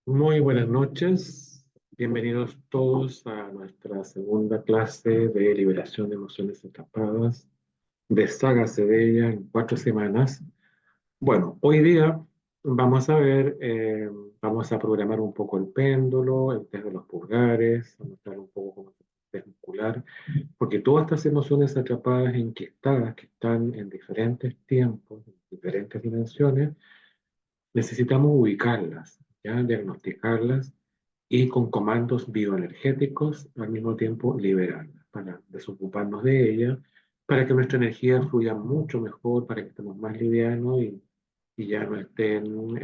Muy buenas noches, bienvenidos todos a nuestra segunda clase de liberación de emociones atrapadas. Deshágase de ella en 4 semanas. Bueno, hoy día vamos a ver, vamos a programar un poco el péndulo, el test de los pulgares, a mostrar un poco cómo se test muscular, porque todas estas emociones atrapadas, enquistadas, que están en diferentes tiempos, en diferentes dimensiones, necesitamos ubicarlas, ¿ya? Diagnosticarlas y con comandos bioenergéticos al mismo tiempo liberarlas para desocuparnos de ellas, para que nuestra energía fluya mucho mejor, para que estemos más livianos y ya no estén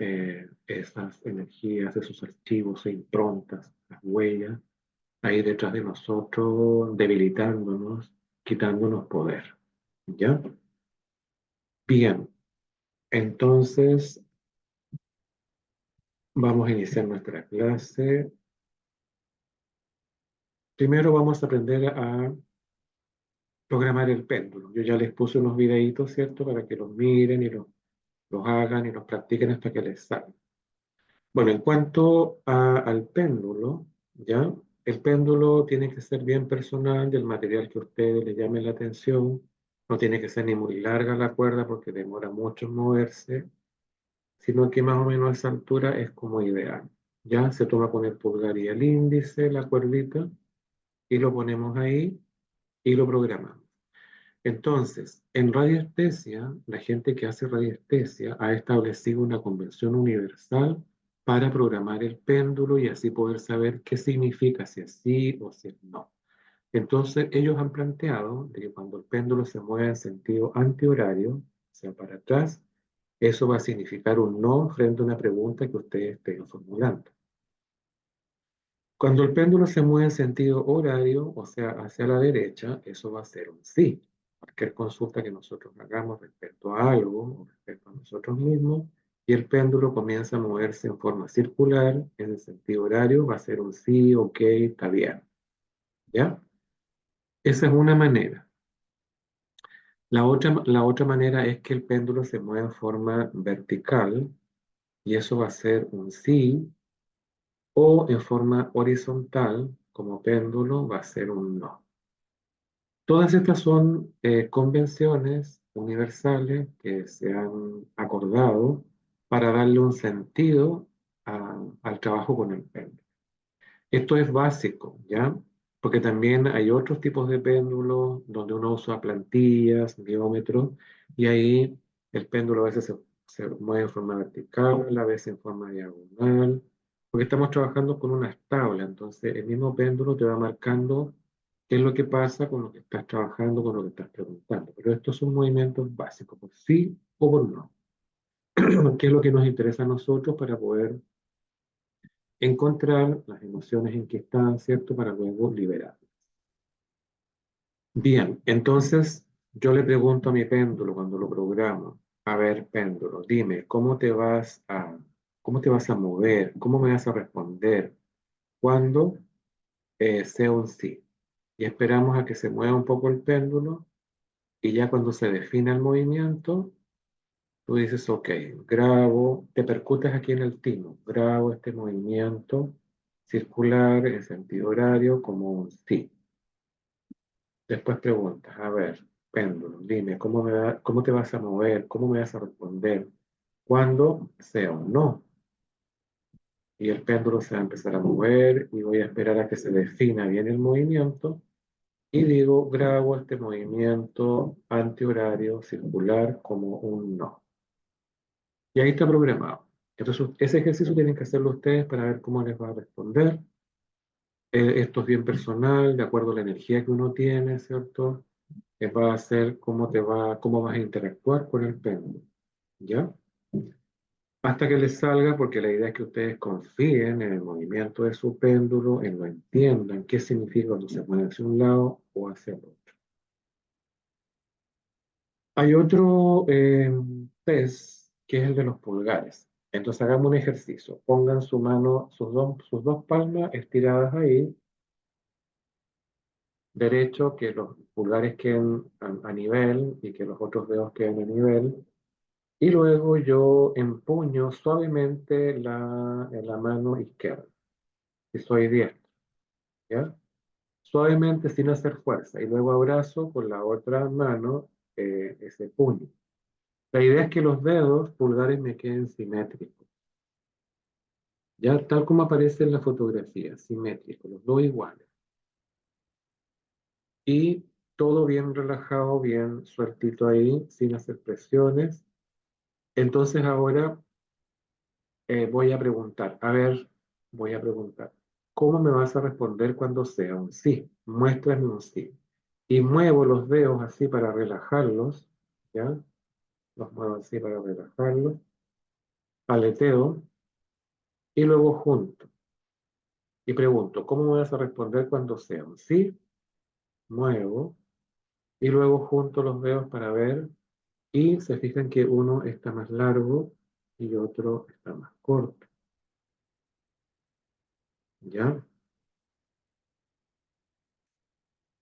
esas energías, esos archivos e improntas, las huellas ahí detrás de nosotros, debilitándonos, quitándonos poder. ¿Ya? Bien, entonces vamos a iniciar nuestra clase. Primero vamos a aprender a programar el péndulo. Yo ya les puse unos videitos, ¿cierto? Para que los miren y los hagan y los practiquen hasta que les salga. Bueno, en cuanto al péndulo, ¿ya? El péndulo tiene que ser bien personal del material que a ustedes les llame la atención. No tiene que ser ni muy larga la cuerda porque demora mucho en moverse, sino que más o menos a esa altura es como ideal. Ya se toma con el pulgar y el índice, la cuerdita, y lo ponemos ahí y lo programamos. Entonces, en radiestesia, la gente que hace radiestesia ha establecido una convención universal para programar el péndulo y así poder saber qué significa, si es sí o si es no. Entonces, ellos han planteado de que cuando el péndulo se mueve en sentido antihorario, o sea, para atrás, eso va a significar un no frente a una pregunta que ustedes estén formulando. Cuando el péndulo se mueve en sentido horario, o sea, hacia la derecha, eso va a ser un sí. Cualquier consulta que nosotros hagamos respecto a algo o respecto a nosotros mismos, y el péndulo comienza a moverse en forma circular, en el sentido horario, va a ser un sí, ok, está bien. ¿Ya? Esa es una manera. La otra manera es que el péndulo se mueva en forma vertical, y eso va a ser un sí, o en forma horizontal, como péndulo, va a ser un no. Todas estas son convenciones universales que se han acordado para darle un sentido al trabajo con el péndulo. Esto es básico, ¿ya? Porque también hay otros tipos de péndulos donde uno usa plantillas, biómetros, y ahí el péndulo a veces se mueve en forma vertical, a veces en forma diagonal, porque estamos trabajando con unas tablas, entonces el mismo péndulo te va marcando qué es lo que pasa con lo que estás trabajando, con lo que estás preguntando. Pero estos son movimientos básicos, por sí o por no. ¿Qué es lo que nos interesa a nosotros para poder encontrar las emociones en que están, ¿cierto? Para luego liberarlas. Bien, entonces yo le pregunto a mi péndulo cuando lo programo, a ver, péndulo, dime, ¿cómo te vas a mover? ¿Cómo me vas a responder cuando sea un sí? Y esperamos a que se mueva un poco el péndulo y ya cuando se define el movimiento, tú dices, ok, grabo, te percutes aquí en el timo, grabo este movimiento circular en sentido horario como un sí. Después preguntas, a ver, péndulo, dime, ¿cómo te vas a mover? ¿Cómo me vas a responder? Cuando sea un no. Y el péndulo se va a empezar a mover y voy a esperar a que se defina bien el movimiento y digo, grabo este movimiento antihorario circular como un no. Y ahí está programado. Entonces, ese ejercicio tienen que hacerlo ustedes para ver cómo les va a responder. Esto es bien personal, de acuerdo a la energía que uno tiene, ¿cierto? Va a ser cómo vas a interactuar con el péndulo, ¿ya? Hasta que les salga, porque la idea es que ustedes confíen en el movimiento de su péndulo, en lo entiendan, qué significa cuando se mueve hacia un lado o hacia el otro. Hay otro test que es el de los pulgares. Entonces hagamos un ejercicio. Pongan su mano, sus dos palmas estiradas ahí, derecho, que los pulgares queden a nivel y que los otros dedos queden a nivel. Y luego yo empuño suavemente la mano izquierda, si soy diestro, ¿ya? Suavemente sin hacer fuerza. Y luego abrazo con la otra mano ese puño. La idea es que los dedos pulgares me queden simétricos, ya tal como aparece en la fotografía, simétricos, los dos iguales. Y todo bien relajado, bien sueltito ahí, sin hacer presiones. Entonces ahora voy a preguntar, a ver, voy a preguntar, ¿cómo me vas a responder cuando sea un sí? Muéstrame un sí. Y muevo los dedos así para relajarlos, ¿ya? Los muevo así para relajarlos, paleteo y luego junto. Y pregunto, ¿cómo me vas a responder cuando sea un sí? Muevo y luego junto los dedos para ver y se fijan que uno está más largo y otro está más corto, ¿ya?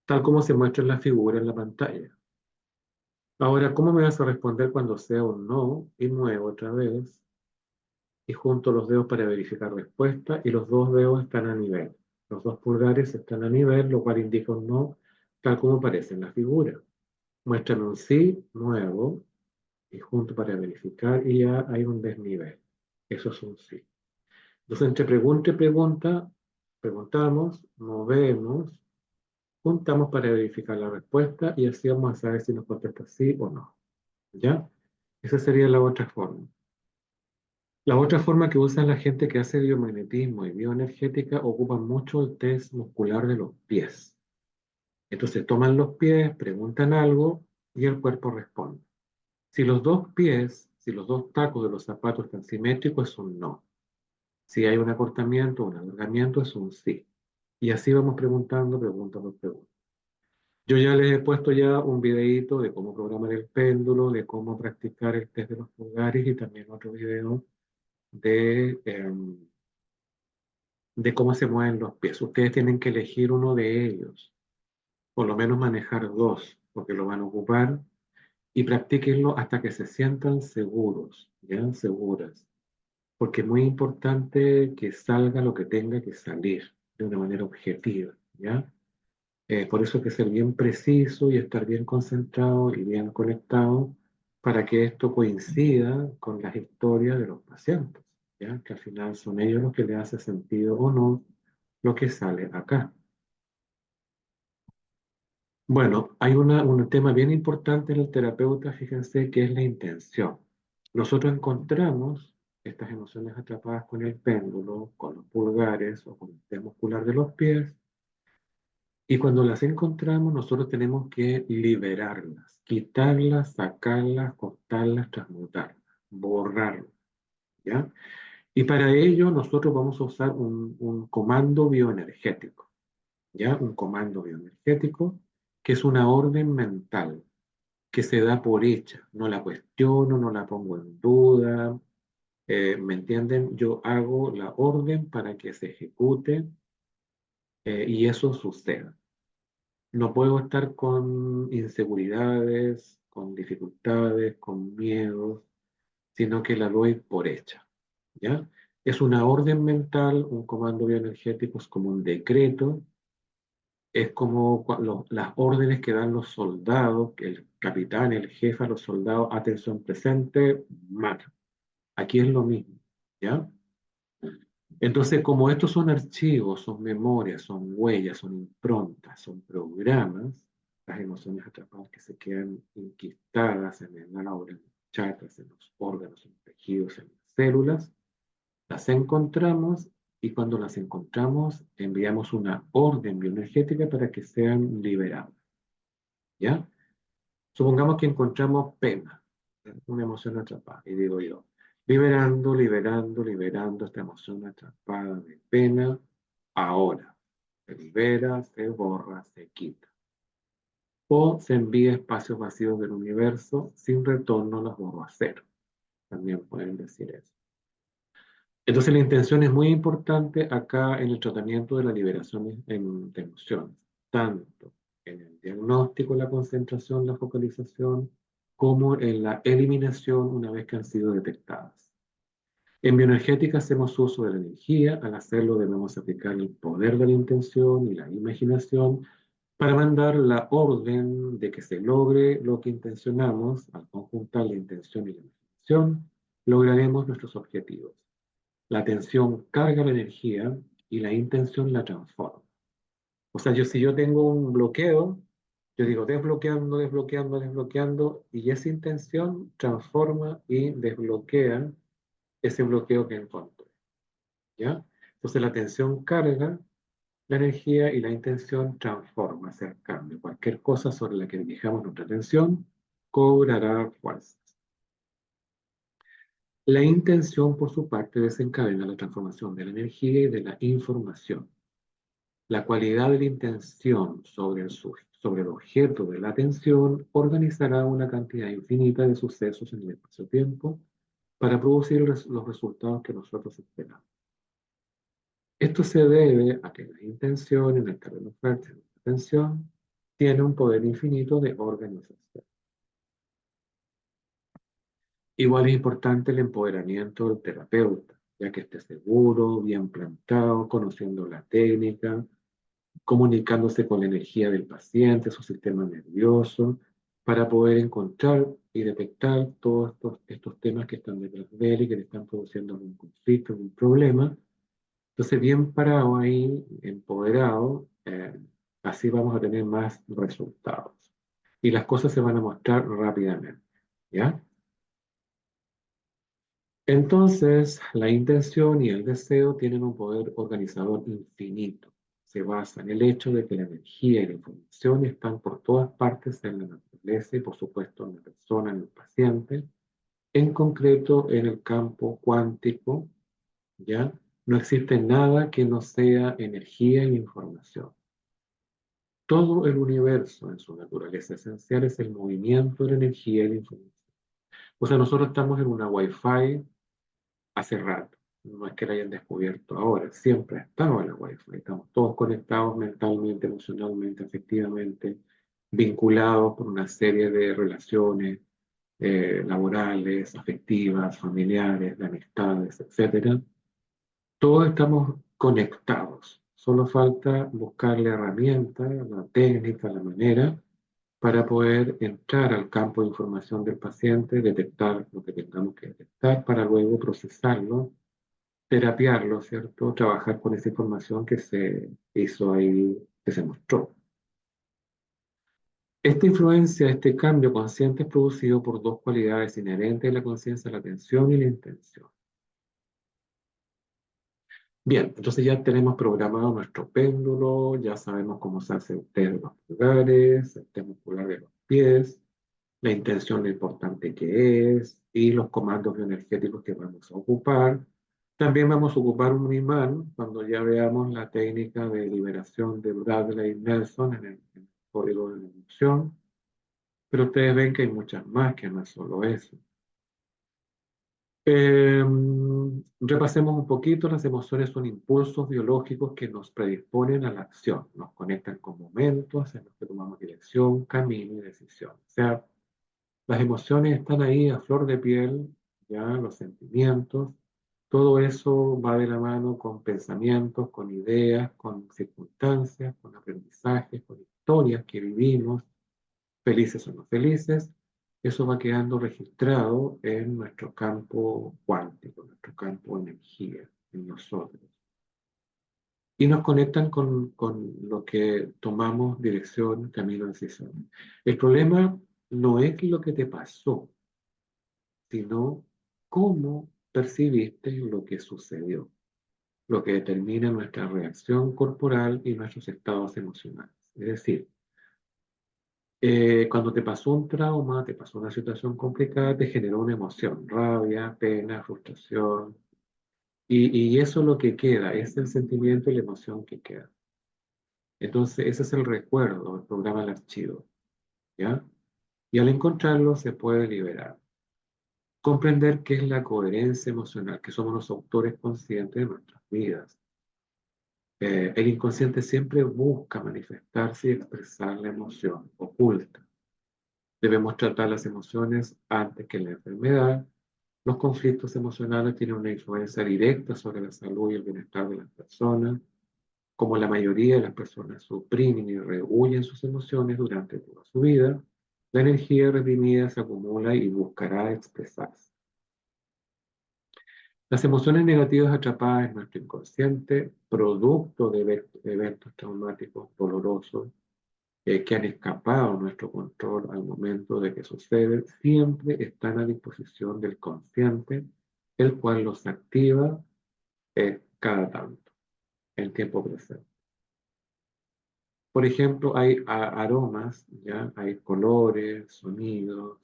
Tal como se muestra en la figura en la pantalla. Ahora, ¿cómo me vas a responder cuando sea un no? Y muevo otra vez y junto los dedos para verificar respuesta y los dos dedos están a nivel. Los dos pulgares están a nivel, lo cual indica un no, tal como aparece en la figura. Muéstrame un sí, muevo y junto para verificar y ya hay un desnivel. Eso es un sí. Entonces, entre pregunta y pregunta, preguntamos, movemos, juntamos para verificar la respuesta y así vamos a saber si nos contesta sí o no. ¿Ya? Esa sería la otra forma. La otra forma que usa la gente que hace biomagnetismo y bioenergética ocupa mucho el test muscular de los pies. Entonces toman los pies, preguntan algo y el cuerpo responde. Si los dos pies, si los dos tacos de los zapatos están simétricos, es un no. Si hay un acortamiento o un alargamiento, es un sí. Y así vamos preguntando, pregunta por pregunta. Yo ya les he puesto ya un videíto de cómo programar el péndulo, de cómo practicar el test de los pulgares y también otro video de cómo se mueven los pies. Ustedes tienen que elegir uno de ellos, por lo menos manejar dos, porque lo van a ocupar y practíquenlo hasta que se sientan seguros, ¿ya? Seguras. Porque es muy importante que salga lo que tenga que salir de una manera objetiva, ¿ya? Por eso hay que ser bien preciso y estar bien concentrado y bien conectado para que esto coincida con las historias de los pacientes, ¿ya? Que al final son ellos los que le hace sentido o no lo que sale acá. Bueno, hay un tema bien importante en el terapeuta, fíjense, que es la intención. Nosotros encontramos estas emociones atrapadas con el péndulo, con los pulgares o con el test muscular de los pies, y cuando las encontramos nosotros tenemos que liberarlas, quitarlas, sacarlas, cortarlas, transmutarlas, borrarlas, ¿ya? Y para ello nosotros vamos a usar un comando bioenergético, ¿ya? Un comando bioenergético que es una orden mental que se da por hecha. No la cuestiono, no la pongo en duda. ¿Me entienden? Yo hago la orden para que se ejecute y eso suceda. No puedo estar con inseguridades, con dificultades, con miedos, sino que la doy por hecha, ¿ya? Es una orden mental, un comando bioenergético, es como un decreto, es como las órdenes que dan los soldados, que el capitán, el jefe a los soldados, atención presente, mata. Aquí es lo mismo, ¿ya? Entonces, como estos son archivos, son memorias, son huellas, son improntas, son programas, las emociones atrapadas que se quedan inquistadas en el aura, en los chakras, en los órganos, en los tejidos, en las células, las encontramos y cuando las encontramos enviamos una orden bioenergética para que sean liberadas, ¿ya? Supongamos que encontramos pena, una emoción atrapada, y digo yo, liberando, liberando, liberando esta emoción atrapada de pena, ahora se libera, se borra, se quita. O se envía espacios vacíos del universo sin retorno, los borro a cero. También pueden decir eso. Entonces la intención es muy importante acá en el tratamiento de la liberación de emociones, tanto en el diagnóstico, la concentración, la focalización, como en la eliminación una vez que han sido detectadas. En bioenergética hacemos uso de la energía. Al hacerlo debemos aplicar el poder de la intención y la imaginación para mandar la orden de que se logre lo que intencionamos. Al conjuntar la intención y la imaginación, lograremos nuestros objetivos. La atención carga la energía y la intención la transforma. O sea, si yo tengo un bloqueo, yo digo desbloqueando, desbloqueando, desbloqueando, y esa intención transforma y desbloquea ese bloqueo que encontré, ¿ya? Entonces la atención carga la energía y la intención transforma, hacer cambio. Cualquier cosa sobre la que dirijamos nuestra atención cobrará fuerza. La intención, por su parte, desencadena la transformación de la energía y de la información. La cualidad de la intención sobre el objeto de la atención organizará una cantidad infinita de sucesos en el espacio-tiempo para producir los resultados que nosotros esperamos. Esto se debe a que la intención en el terreno fértil de la atención tiene un poder infinito de organización. Igual es importante el empoderamiento del terapeuta, ya que esté seguro, bien plantado, conociendo la técnica, comunicándose con la energía del paciente, su sistema nervioso, para poder encontrar y detectar todos estos temas que están detrás de él y que le están produciendo algún conflicto, algún problema. Entonces, bien parado ahí, empoderado, así vamos a tener más resultados. Y las cosas se van a mostrar rápidamente, ¿ya? Entonces, la intención y el deseo tienen un poder organizador infinito. Se basa en el hecho de que la energía y la información están por todas partes en la naturaleza y, por supuesto, en la persona, en el paciente, en concreto en el campo cuántico, ¿ya? No existe nada que no sea energía e información. Todo el universo en su naturaleza esencial es el movimiento de la energía y la información. O sea, nosotros estamos en una Wi-Fi hace rato. No es que la hayan descubierto ahora, siempre ha estado en la Wi-Fi. Estamos todos conectados mentalmente, emocionalmente, afectivamente, vinculados por una serie de relaciones laborales, afectivas, familiares, de amistades, etcétera. Todos estamos conectados. Solo falta buscar la herramienta, la técnica, la manera para poder entrar al campo de información del paciente, detectar lo que tengamos que detectar para luego procesarlo, terapiarlo, ¿cierto? Trabajar con esa información que se hizo ahí, que se mostró. Esta influencia, este cambio consciente es producido por dos cualidades inherentes a la conciencia, la atención y la intención. Bien, entonces ya tenemos programado nuestro péndulo, ya sabemos cómo se hace el test de los pulgares, el test muscular de los pies, la intención, lo importante que es, y los comandos bioenergéticos que vamos a ocupar. También vamos a ocupar un imán cuando ya veamos la técnica de liberación de Bradley Nelson en el código de la inducción. Pero ustedes ven que hay muchas más, que no es solo eso. Repasemos un poquito, las emociones son impulsos biológicos que nos predisponen a la acción, nos conectan con momentos en los que tomamos dirección, camino y decisión. O sea, las emociones están ahí a flor de piel, ya los sentimientos, todo eso va de la mano con pensamientos, con ideas, con circunstancias, con aprendizajes, con historias que vivimos, felices o no felices. Eso va quedando registrado en nuestro campo cuántico, nuestro campo de energía, en nosotros. Y nos conectan con lo que tomamos dirección, camino, decisión. El problema no es lo que te pasó, sino cómo percibiste lo que sucedió, lo que determina nuestra reacción corporal y nuestros estados emocionales. Es decir, cuando te pasó un trauma, te pasó una situación complicada, te generó una emoción, rabia, pena, frustración, y eso es lo que queda, es el sentimiento y la emoción que queda. Entonces, ese es el recuerdo, el programa del archivo, ¿ya? Y al encontrarlo se puede liberar. Comprender qué es la coherencia emocional, que somos los autores conscientes de nuestras vidas. El inconsciente siempre busca manifestarse y expresar la emoción oculta. Debemos tratar las emociones antes que la enfermedad. Los conflictos emocionales tienen una influencia directa sobre la salud y el bienestar de las personas. Como la mayoría de las personas suprimen y rehuyen sus emociones durante toda su vida, la energía reprimida se acumula y buscará expresarse. Las emociones negativas atrapadas en nuestro inconsciente, producto de eventos traumáticos dolorosos que han escapado a nuestro control al momento de que suceden, siempre están a disposición del consciente, el cual los activa cada tanto, en tiempo presente. Por ejemplo, hay aromas, ¿ya? Hay colores, sonidos.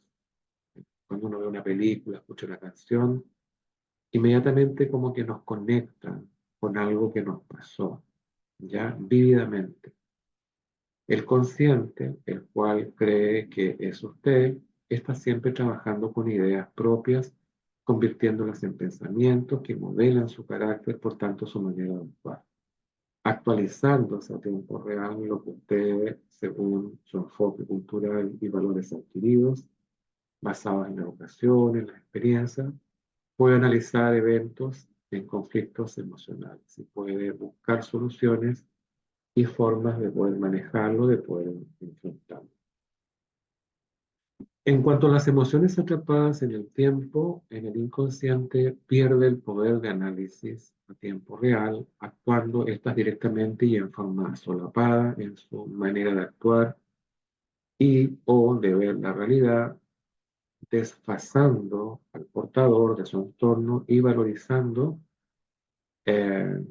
Cuando uno ve una película, escucha una canción, inmediatamente como que nos conectan con algo que nos pasó, ¿ya? Vívidamente. El consciente, el cual cree que es usted, está siempre trabajando con ideas propias, convirtiéndolas en pensamientos que modelan su carácter, por tanto su manera de actuar, actualizándose a tiempo real lo que usted ve según su enfoque cultural y valores adquiridos, basados en la educación, en la experiencia. Puede analizar eventos en conflictos emocionales y puede buscar soluciones y formas de poder manejarlo, de poder enfrentarlo. En cuanto a las emociones atrapadas en el tiempo, en el inconsciente pierde el poder de análisis a tiempo real, actuando estas directamente y en forma solapada en su manera de actuar y o de ver la realidad, desfasando al portador de su entorno y valorizando eh,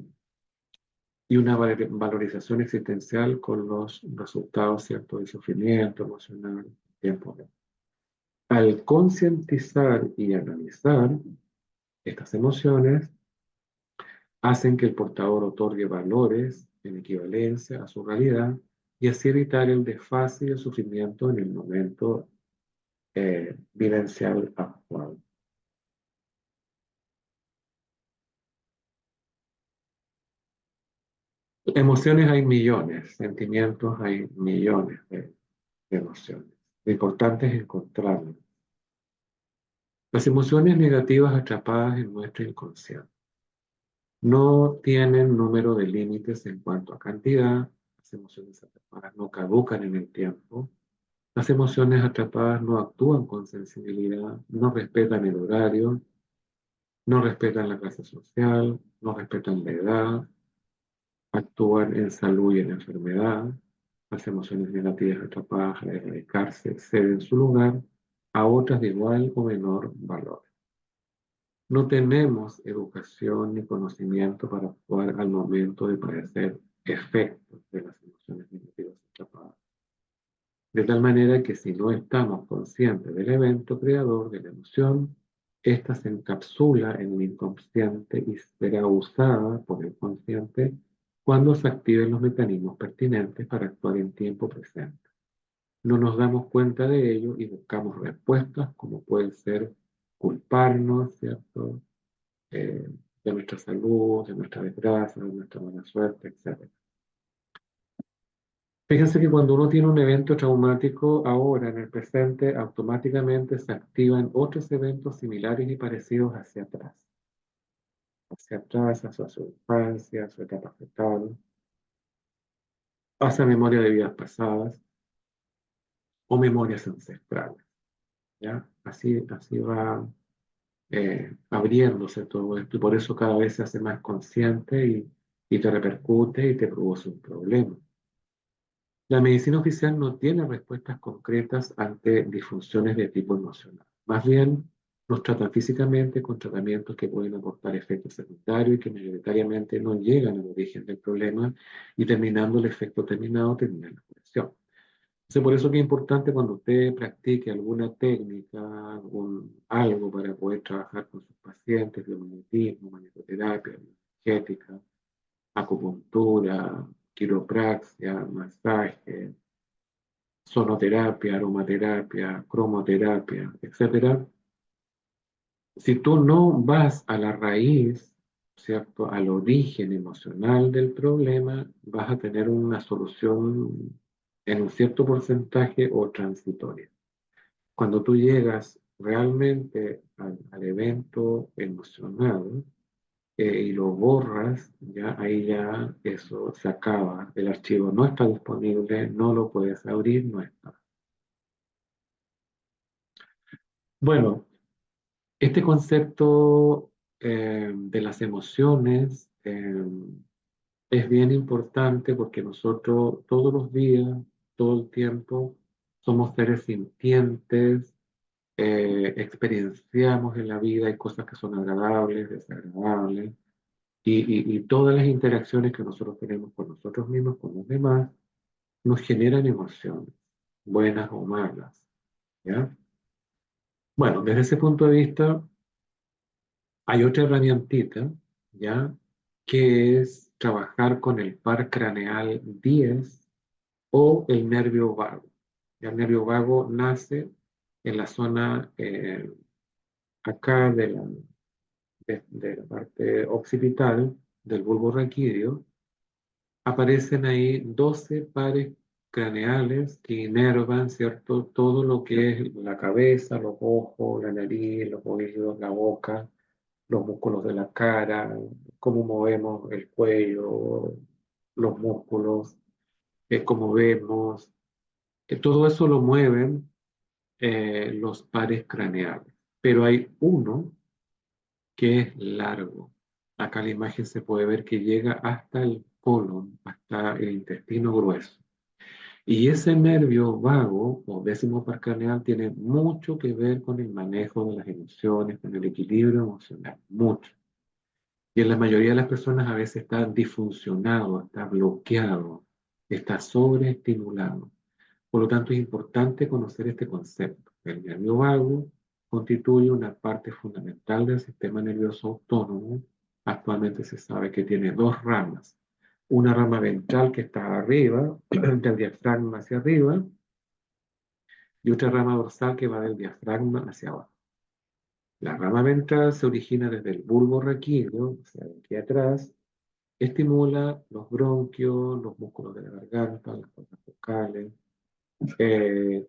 y una valorización existencial con los resultados, ¿cierto?, del sufrimiento emocional en tiempo real. Al concientizar y analizar estas emociones, hacen que el portador otorgue valores en equivalencia a su realidad y así evitar el desfase y el sufrimiento en el momento vivencial actual. Emociones hay millones, sentimientos hay millones de emociones. Lo importante es encontrarlas. Las emociones negativas atrapadas en nuestro inconsciente no tienen número de límites en cuanto a cantidad. Las emociones atrapadas no caducan en el tiempo. Las emociones atrapadas no actúan con sensibilidad, no respetan el horario, no respetan la clase social, no respetan la edad, actúan en salud y en enfermedad. Las emociones negativas atrapadas al erradicarse ceden su lugar a otras de igual o menor valor. No tenemos educación ni conocimiento para actuar al momento de padecer efectos de las emociones negativas atrapadas. De tal manera que si no estamos conscientes del evento creador de la emoción, ésta se encapsula en el inconsciente y será usada por el consciente cuando se activen los mecanismos pertinentes para actuar en tiempo presente. No nos damos cuenta de ello y buscamos respuestas como pueden ser culparnos, ¿cierto? eh, de nuestra salud, de nuestra desgracia, de nuestra mala suerte, etc. Fíjense que cuando uno tiene un evento traumático ahora, en el presente, automáticamente se activan otros eventos similares y parecidos hacia atrás, hacia su infancia, su etapa fetal, hacia memoria de vidas pasadas o memorias ancestrales, ¿ya? Así va abriéndose todo esto y por eso cada vez se hace más consciente y te repercute y te produce un problema. La medicina oficial no tiene respuestas concretas ante disfunciones de tipo emocional. Más bien, nos tratan físicamente con tratamientos que pueden aportar efectos secundarios y que mayoritariamente no llegan al origen del problema y terminando el efecto terminado, termina la curación. Entonces, por eso que es importante cuando usted practique alguna técnica, algo para poder trabajar con sus pacientes, biomagnetismo, magnetoterapia, energética, acupuntura, quiropraxia, masaje, sonoterapia, aromaterapia, cromoterapia, etcétera. Si tú no vas a la raíz, ¿cierto? Al origen emocional del problema, vas a tener una solución en un cierto porcentaje o transitoria. Cuando tú llegas realmente al evento emocional y lo borras, ya ahí ya eso se acaba. El archivo no está disponible, no lo puedes abrir, no está. Bueno, este concepto de las emociones es bien importante porque nosotros todos los días, todo el tiempo, somos seres sintientes, experienciamos en la vida, hay cosas que son agradables, desagradables, y todas las interacciones que nosotros tenemos con nosotros mismos, con los demás, nos generan emociones, buenas o malas, ¿ya? Bueno, desde ese punto de vista, hay otra herramientita, ¿ya? Que es trabajar con el par craneal 10 o el nervio vago. Ya el nervio vago nace en la zona acá de la parte occipital del bulbo raquídeo. Aparecen ahí 12 pares craneales que inervan, ¿cierto? Todo lo que es la cabeza, los ojos, la nariz, los oídos, la boca, los músculos de la cara, cómo movemos el cuello, los músculos, cómo vemos, que todo eso lo mueven los pares craneales. Pero hay uno que es largo. Acá la imagen se puede ver que llega hasta el colon, hasta el intestino grueso. Y ese nervio vago o décimo par craneal tiene mucho que ver con el manejo de las emociones, con el equilibrio emocional, mucho. Y en la mayoría de las personas a veces está disfuncionado, está bloqueado, está sobreestimulado. Por lo tanto, es importante conocer este concepto. El nervio vago constituye una parte fundamental del sistema nervioso autónomo. Actualmente se sabe que tiene dos ramas. Una rama ventral que está arriba, del diafragma hacia arriba, y otra rama dorsal que va del diafragma hacia abajo. La rama ventral se origina desde el bulbo raquídeo, o sea, de aquí atrás, estimula los bronquios, los músculos de la garganta, las cuerdas vocales.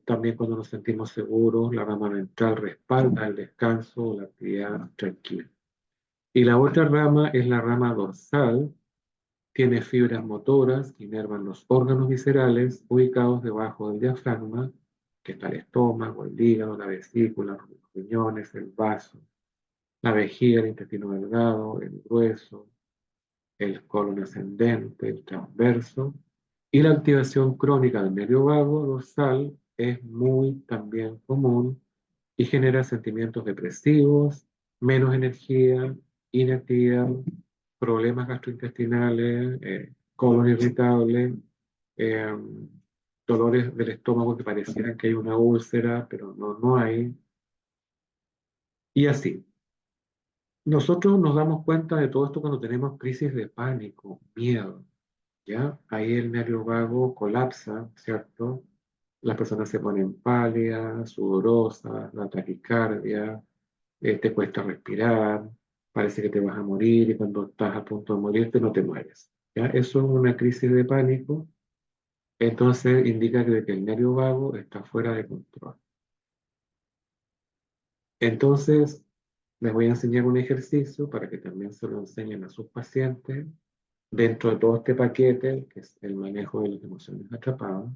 También cuando nos sentimos seguros, la rama ventral respalda el descanso o la actividad tranquila. Y la otra rama es la rama dorsal, tiene fibras motoras que inervan los órganos viscerales ubicados debajo del diafragma, que está el estómago, el hígado, la vesícula, los riñones, el vaso, la vejiga, el intestino delgado, el grueso, el colon ascendente, el transverso, y la activación crónica del nervio vago dorsal es muy también común y genera sentimientos depresivos, menos energía, inactividad, problemas gastrointestinales, colon irritable, eh, dolores del estómago que parecieran que hay una úlcera, pero no, no hay, y así. Nosotros nos damos cuenta de todo esto cuando tenemos crisis de pánico, miedo. ¿Ya? Ahí el nervio vago colapsa, ¿cierto? Las personas se ponen pálidas, sudorosas, la taquicardia, te cuesta respirar, parece que te vas a morir y cuando estás a punto de morirte no te mueres. ¿Ya? Eso es una crisis de pánico, entonces indica que el nervio vago está fuera de control. Entonces, les voy a enseñar un ejercicio para que también se lo enseñen a sus pacientes dentro de todo este paquete, que es el manejo de las emociones atrapadas,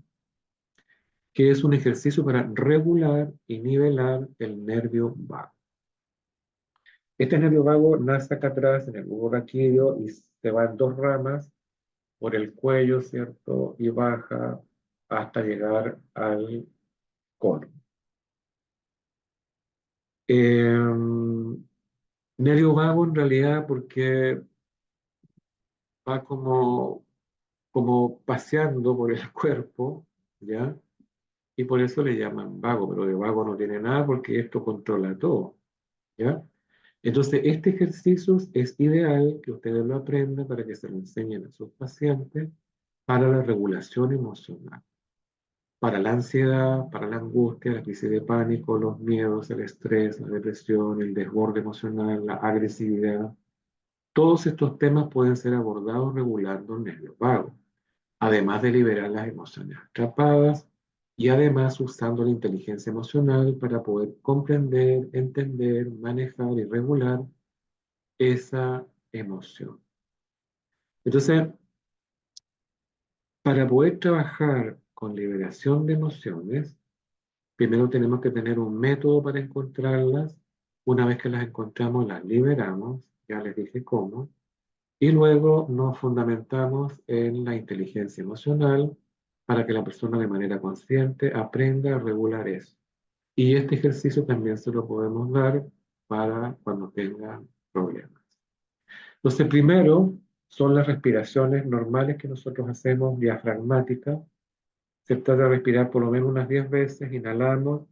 que es un ejercicio para regular y nivelar el nervio vago. Este nervio vago nace acá atrás en el bulbo raquídeo y se va en dos ramas por el cuello, ¿cierto? Y baja hasta llegar al colon. Nervio vago en realidad porque va como paseando por el cuerpo, ¿ya? Y por eso le llaman vago, pero de vago no tiene nada porque esto controla todo, ¿ya? Entonces, este ejercicio es ideal que ustedes lo aprendan para que se lo enseñen a sus pacientes para la regulación emocional, para la ansiedad, para la angustia, la crisis de pánico, los miedos, el estrés, la depresión, el desborde emocional, la agresividad. Todos estos temas pueden ser abordados regulando el nervio vago, además de liberar las emociones atrapadas y además usando la inteligencia emocional para poder comprender, entender, manejar y regular esa emoción. Entonces, para poder trabajar con liberación de emociones, primero tenemos que tener un método para encontrarlas. Una vez que las encontramos, las liberamos, ya les dije cómo, y luego nos fundamentamos en la inteligencia emocional para que la persona de manera consciente aprenda a regular eso. Y este ejercicio también se lo podemos dar para cuando tengan problemas. Entonces, primero son las respiraciones normales que nosotros hacemos, diafragmáticas. Se trata de respirar por lo menos unas 10 veces, inhalamos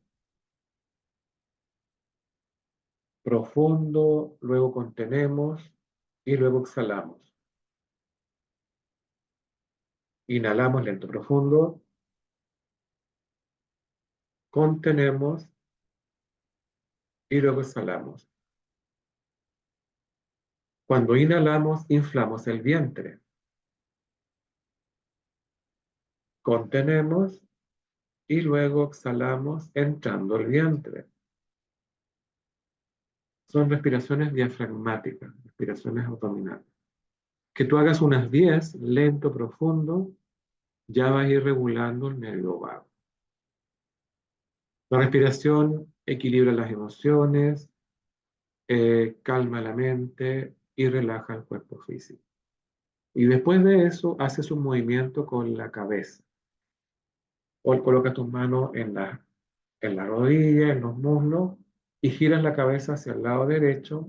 profundo, luego contenemos y luego exhalamos. Inhalamos lento, profundo, contenemos y luego exhalamos. Cuando inhalamos, inflamos el vientre. Contenemos y luego exhalamos entrando el vientre. Son respiraciones diafragmáticas, respiraciones abdominales. Que tú hagas unas 10, lento, profundo, ya vas a ir regulando el nervio vago. La respiración equilibra las emociones, calma la mente y relaja el cuerpo físico. Y después de eso, haces un movimiento con la cabeza. O colocas tus manos en la rodilla, en los muslos, y giras la cabeza hacia el lado derecho,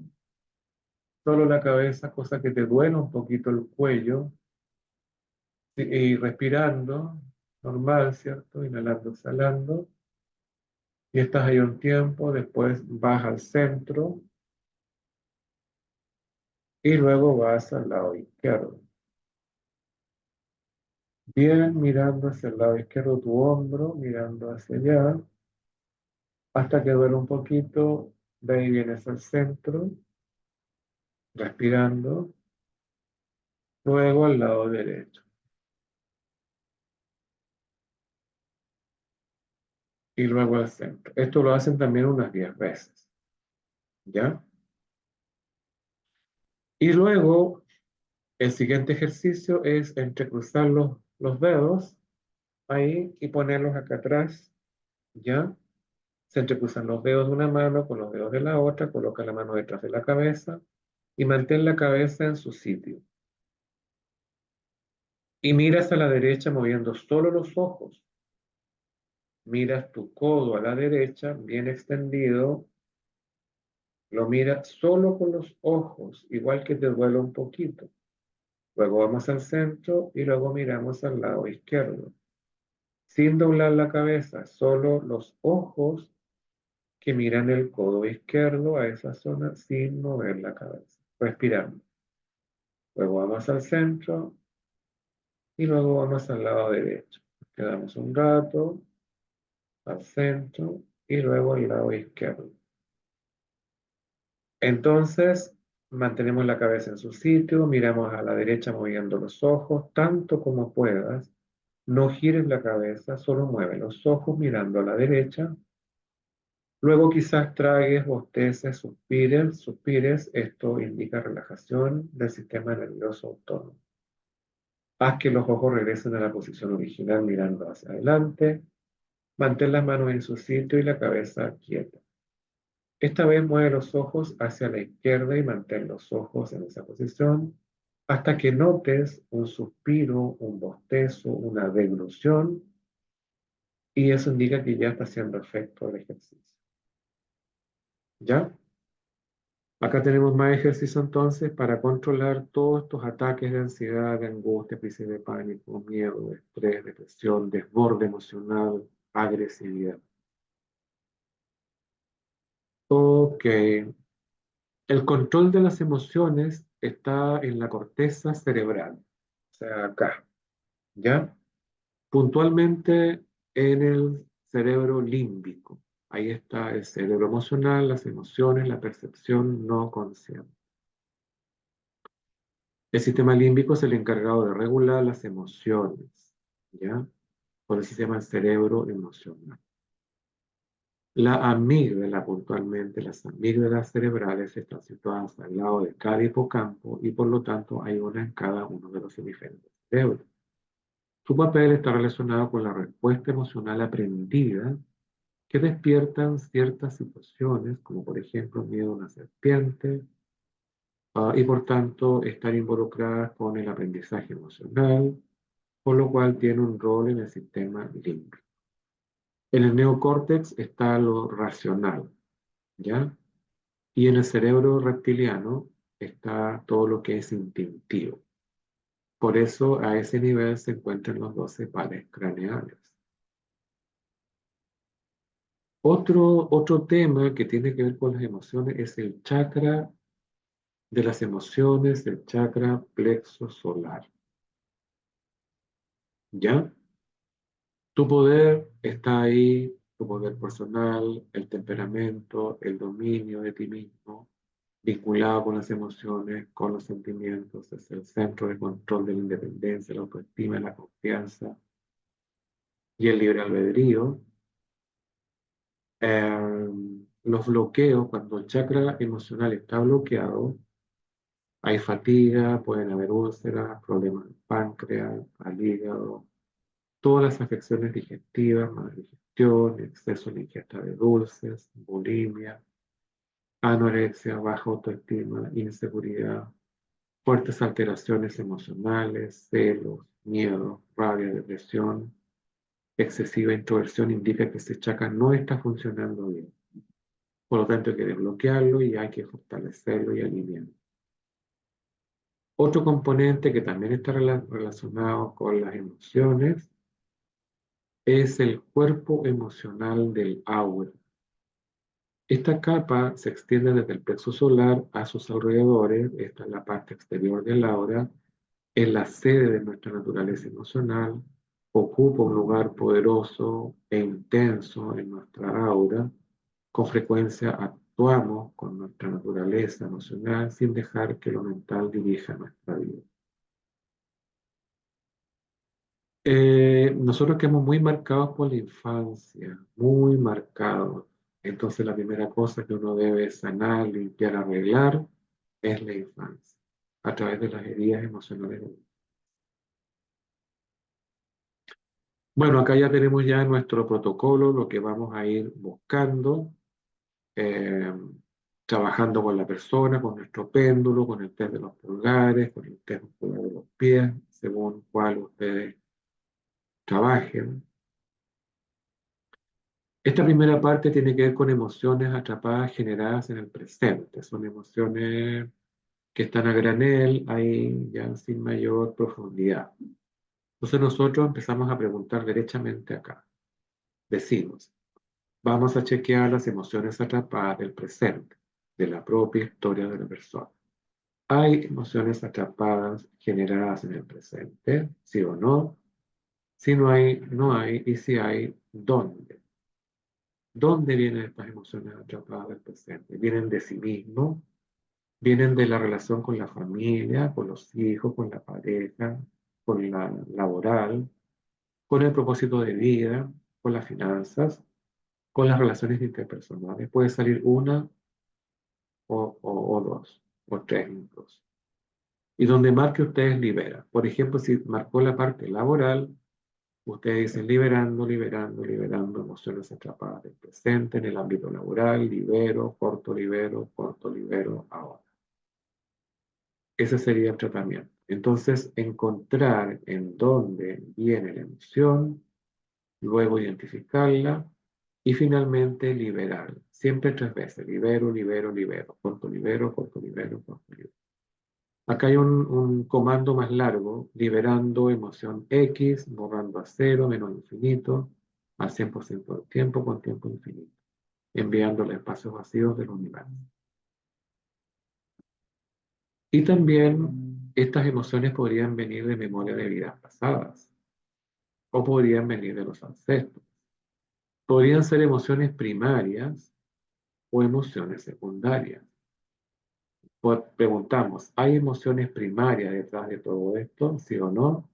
solo la cabeza, cosa que te duela un poquito el cuello, y respirando, normal, ¿cierto? Inhalando, exhalando, y estás ahí un tiempo, después vas al centro, y luego vas al lado izquierdo. Bien, mirando hacia el lado izquierdo tu hombro, mirando hacia allá, hasta que duele un poquito, de ahí vienes al centro, respirando, luego al lado derecho, y luego al centro. Esto lo hacen también unas 10 veces, ¿ya? Y luego, el siguiente ejercicio es entrecruzar los dedos ahí y ponerlos acá atrás, ¿ya? Se entrecruzan los dedos de una mano con los dedos de la otra, coloca la mano detrás de la cabeza y mantén la cabeza en su sitio. Y miras a la derecha moviendo solo los ojos. Miras tu codo a la derecha, bien extendido, lo miras solo con los ojos, igual que te duele un poquito. Luego vamos al centro y luego miramos al lado izquierdo. Sin doblar la cabeza, solo los ojos que miran el codo izquierdo a esa zona sin mover la cabeza. Respirando. Luego vamos al centro y luego vamos al lado derecho. Quedamos un rato al centro y luego al lado izquierdo. Entonces, mantenemos la cabeza en su sitio, miramos a la derecha moviendo los ojos, tanto como puedas. No gires la cabeza, solo mueve los ojos mirando a la derecha. Luego quizás tragues, bosteces, suspires. Esto indica relajación del sistema nervioso autónomo. Haz que los ojos regresen a la posición original mirando hacia adelante. Mantén las manos en su sitio y la cabeza quieta. Esta vez mueve los ojos hacia la izquierda y mantén los ojos en esa posición hasta que notes un suspiro, un bostezo, una deglución, y eso indica que ya está haciendo efecto el ejercicio. ¿Ya? Acá tenemos más ejercicio entonces para controlar todos estos ataques de ansiedad, de angustia, crisis de pánico, miedo, estrés, depresión, desborde emocional, agresividad. Ok. El control de las emociones está en la corteza cerebral, o sea, acá, ¿ya? Puntualmente en el cerebro límbico. Ahí está el cerebro emocional, las emociones, la percepción no consciente. El sistema límbico es el encargado de regular las emociones, ¿ya? Por eso se llama el cerebro emocional. La amígdala, puntualmente, las amígdalas cerebrales están situadas al lado de cada hipocampo y por lo tanto hay una en cada uno de los hemisferios del cerebro. Su papel está relacionado con la respuesta emocional aprendida que despiertan ciertas situaciones, como por ejemplo miedo a una serpiente, y por tanto están involucradas con el aprendizaje emocional, por lo cual tiene un rol en el sistema límbico. En el neocórtex está lo racional, ¿ya? Y en el cerebro reptiliano está todo lo que es instintivo. Por eso a ese nivel se encuentran los 12 pares craneales. Otro tema que tiene que ver con las emociones es el chakra de las emociones, el chakra plexo solar. ¿Ya? Tu poder está ahí, tu poder personal, el temperamento, el dominio de ti mismo, vinculado con las emociones, con los sentimientos, es el centro de control de la independencia, la autoestima, la confianza y el libre albedrío. Eh, los bloqueos, cuando el chakra emocional está bloqueado, hay fatiga, pueden haber úlceras, problemas del páncreas, al hígado, todas las afecciones digestivas, maldigestión, exceso de ingesta de dulces, bulimia, anorexia, baja autoestima, inseguridad, fuertes alteraciones emocionales, celos, miedo, rabia, depresión, excesiva introversión indica que ese chakra no está funcionando bien. Por lo tanto, hay que desbloquearlo y hay que fortalecerlo y alinearlo. Otro componente que también está relacionado con las emociones es el cuerpo emocional del aura. Esta capa se extiende desde el plexo solar a sus alrededores, esta es la parte exterior del aura, es la sede de nuestra naturaleza emocional, ocupa un lugar poderoso e intenso en nuestra aura. Con frecuencia actuamos con nuestra naturaleza emocional sin dejar que lo mental dirija nuestra vida. Nosotros quedamos muy marcados por la infancia, muy marcados. Entonces la primera cosa que uno debe sanar, limpiar, arreglar es la infancia, a través de las heridas emocionales. Bueno, acá ya tenemos ya nuestro protocolo, lo que vamos a ir buscando, eh, trabajando con la persona, con nuestro péndulo, con el test de los pulgares, con el test muscular de los pies, según cuál ustedes trabajen. Esta primera parte tiene que ver con emociones atrapadas generadas en el presente. Son emociones que están a granel, ahí ya sin mayor profundidad. Entonces nosotros empezamos a preguntar derechamente acá. Decimos, vamos a chequear las emociones atrapadas del presente, de la propia historia de la persona. ¿Hay emociones atrapadas generadas en el presente? ¿Sí o no? Si no hay, no hay. Y si hay, ¿dónde? ¿Dónde vienen estas emociones atrapadas del presente? ¿Vienen de sí mismo? ¿Vienen de la relación con la familia, con los hijos, con la pareja, con la laboral, con el propósito de vida, con las finanzas, con las relaciones interpersonales? Puede salir una o dos, o tres incluso. Y donde marque ustedes libera. Por ejemplo, si marcó la parte laboral, ustedes dicen liberando, liberando, liberando emociones atrapadas del presente en el ámbito laboral, libero, corto libero, ahora. Ese sería el tratamiento. Entonces, encontrar en dónde viene la emoción, luego identificarla y finalmente liberarla. Siempre tres veces. Libero, libero, libero. Corto libero, corto libero, corto libero. Acá hay un comando más largo, liberando emoción X, borrando a cero, menos infinito, al 100% del tiempo con tiempo infinito, enviándole espacios vacíos del universo. Y también estas emociones podrían venir de memoria de vidas pasadas o podrían venir de los ancestros. Podrían ser emociones primarias o emociones secundarias. Preguntamos, ¿hay emociones primarias detrás de todo esto? ¿Sí o no?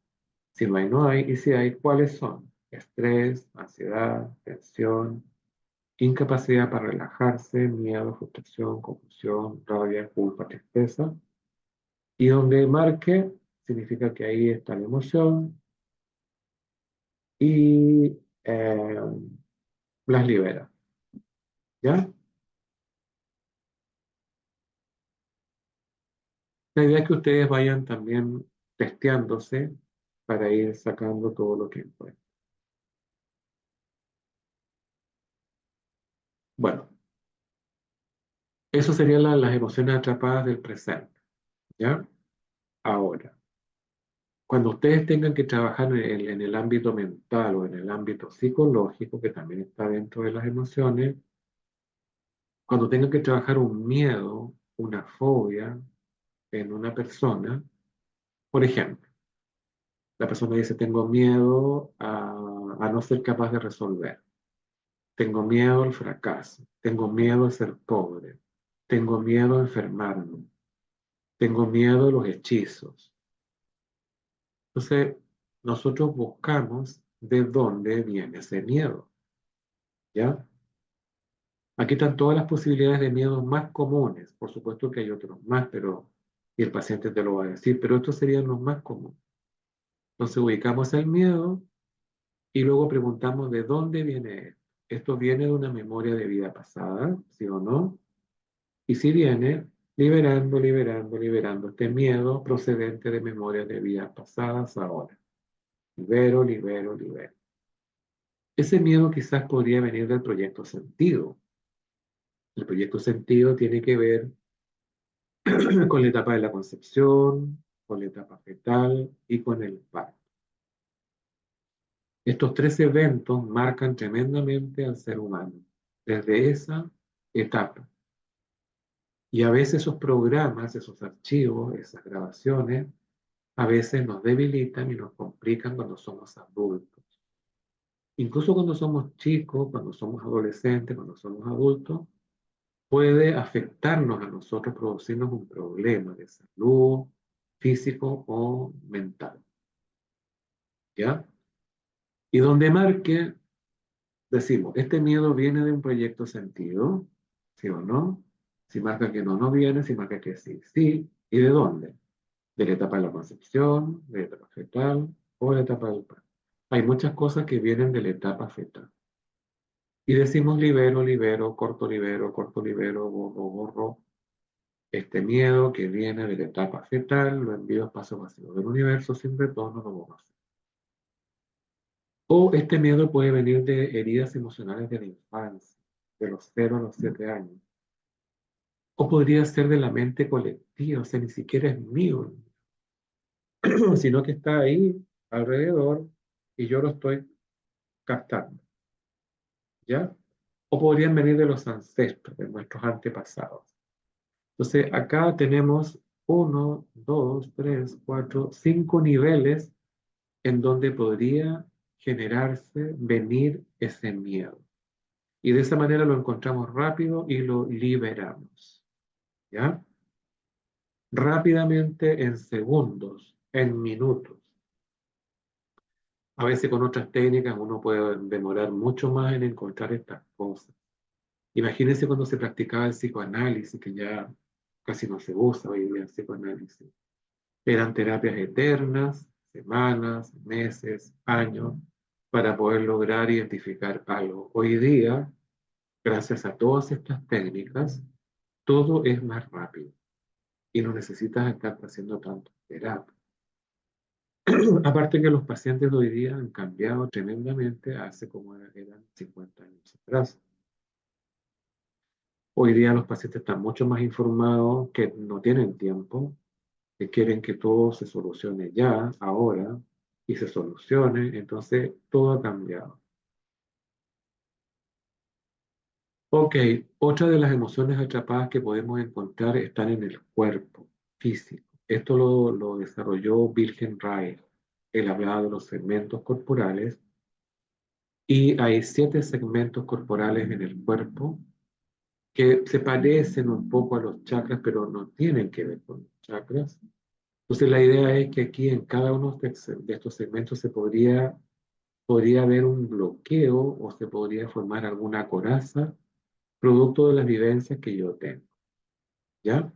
Si no hay, no hay. Y si hay, ¿cuáles son? estrés, ansiedad, tensión, incapacidad para relajarse, miedo, frustración, confusión, rabia, culpa, tristeza. Y donde marque significa que ahí está la emoción y las libera. ¿Ya? La idea es que ustedes vayan también testeándose para ir sacando todo lo que encuentren. Bueno, eso serían las emociones atrapadas del presente. ¿Ya? Ahora, cuando ustedes tengan que trabajar en el ámbito mental o en el ámbito psicológico, que también está dentro de las emociones, cuando tengan que trabajar un miedo, una fobia en una persona, por ejemplo, la persona dice, tengo miedo a no ser capaz de resolver, tengo miedo al fracaso, tengo miedo a ser pobre, tengo miedo a enfermarme, tengo miedo a los hechizos. Entonces, nosotros buscamos de dónde viene ese miedo, ¿ya? Aquí están todas las posibilidades de miedos más comunes. Por supuesto que hay otros más, pero y el paciente te lo va a decir, pero estos serían los más comunes. Entonces ubicamos el miedo y luego preguntamos de dónde viene esto. ¿Esto viene de una memoria de vida pasada, sí o no? Y si viene, liberando, liberando, liberando este miedo procedente de memorias de vidas pasadas ahora. Libero, libero, libero. Ese miedo quizás podría venir del proyecto sentido. El proyecto sentido tiene que ver con la etapa de la concepción, con la etapa fetal y con el parto. Estos tres eventos marcan tremendamente al ser humano desde esa etapa. Y a veces esos programas, esos archivos, esas grabaciones, a veces nos debilitan y nos complican cuando somos adultos. Incluso cuando somos chicos, cuando somos adolescentes, cuando somos adultos, puede afectarnos a nosotros, producirnos un problema de salud, físico o mental. ¿Ya? Y donde marque, decimos, este miedo viene de un proyecto sentido, ¿sí o no? Si marca que no, no viene, si marca que sí, sí. ¿Y de dónde? De la etapa de la concepción, de la etapa fetal o de la etapa del parto. Hay muchas cosas que vienen de la etapa fetal. Y decimos libero, libero, corto libero, borro, borro. Este miedo que viene de la etapa fetal, lo envío a espacio vacío del universo sin retorno, no borro. O este miedo puede venir de heridas emocionales de la infancia, de los 0 a los 7 años. O podría ser de la mente colectiva, o sea, ni siquiera es mío, sino que está ahí alrededor y yo lo estoy captando, ¿ya? O podrían venir de los ancestros, de nuestros antepasados. Entonces, acá tenemos 1, 2, 3, 4, 5 niveles en donde podría generarse, venir ese miedo. Y de esa manera lo encontramos rápido y lo liberamos. ¿Ya? Rápidamente en segundos, en minutos. A veces con otras técnicas uno puede demorar mucho más en encontrar estas cosas. Imagínense cuando se practicaba el psicoanálisis, que ya casi no se usa hoy día el psicoanálisis. Eran terapias eternas, semanas, meses, años, para poder lograr identificar algo. Hoy día, gracias a todas estas técnicas, todo es más rápido y no necesitas estar haciendo tanto terapia. Aparte que los pacientes de hoy día han cambiado tremendamente hace como eran 50 años atrás. Hoy día los pacientes están mucho más informados, que no tienen tiempo, que quieren que todo se solucione ya, ahora, y se solucione. Entonces, todo ha cambiado. Ok, otra de las emociones atrapadas que podemos encontrar están en el cuerpo físico. Esto lo desarrolló Wilhelm Reich. Él hablaba de los segmentos corporales y hay 7 segmentos corporales en el cuerpo que se parecen un poco a los chakras, pero no tienen que ver con los chakras. Entonces la idea es que aquí en cada uno de estos segmentos se podría haber un bloqueo o se podría formar alguna coraza producto de las vivencias que yo tengo, ¿ya?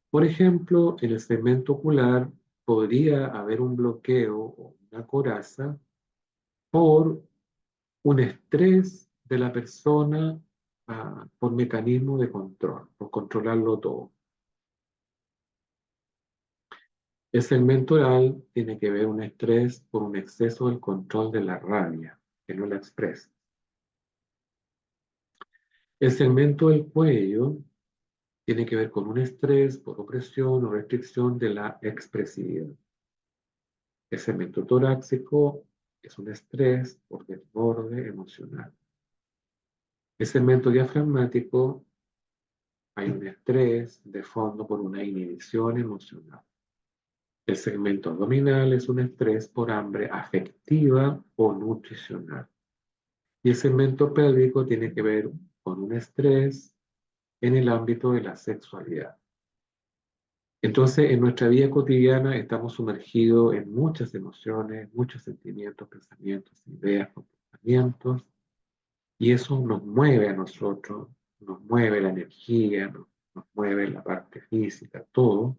Por ejemplo, en el segmento ocular podría haber un bloqueo o una coraza por un estrés de la persona por mecanismo de control, por controlarlo todo. El segmento oral tiene que ver un estrés por un exceso del control de la rabia, que no la expresa. El segmento del cuello tiene que ver con un estrés por opresión o restricción de la expresividad. El segmento torácico es un estrés por desborde emocional. El segmento diafragmático hay un estrés de fondo por una inhibición emocional. El segmento abdominal es un estrés por hambre afectiva o nutricional. Y el segmento pélvico tiene que ver con un estrés en el ámbito de la sexualidad. Entonces, en nuestra vida cotidiana estamos sumergidos en muchas emociones, muchos sentimientos, pensamientos, ideas, comportamientos, y eso nos mueve a nosotros, nos mueve la energía, nos mueve la parte física, todo,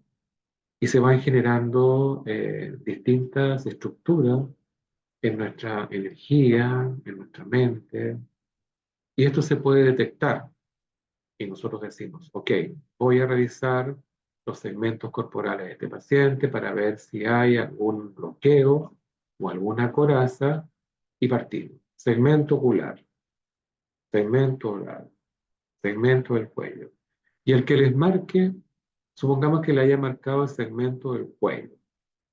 y se van generando distintas estructuras en nuestra energía, en nuestra mente, y esto se puede detectar. Y nosotros decimos, ok, voy a revisar los segmentos corporales de este paciente para ver si hay algún bloqueo o alguna coraza y partimos. Segmento ocular, segmento oral, segmento del cuello. Y el que les marque, supongamos que le haya marcado el segmento del cuello.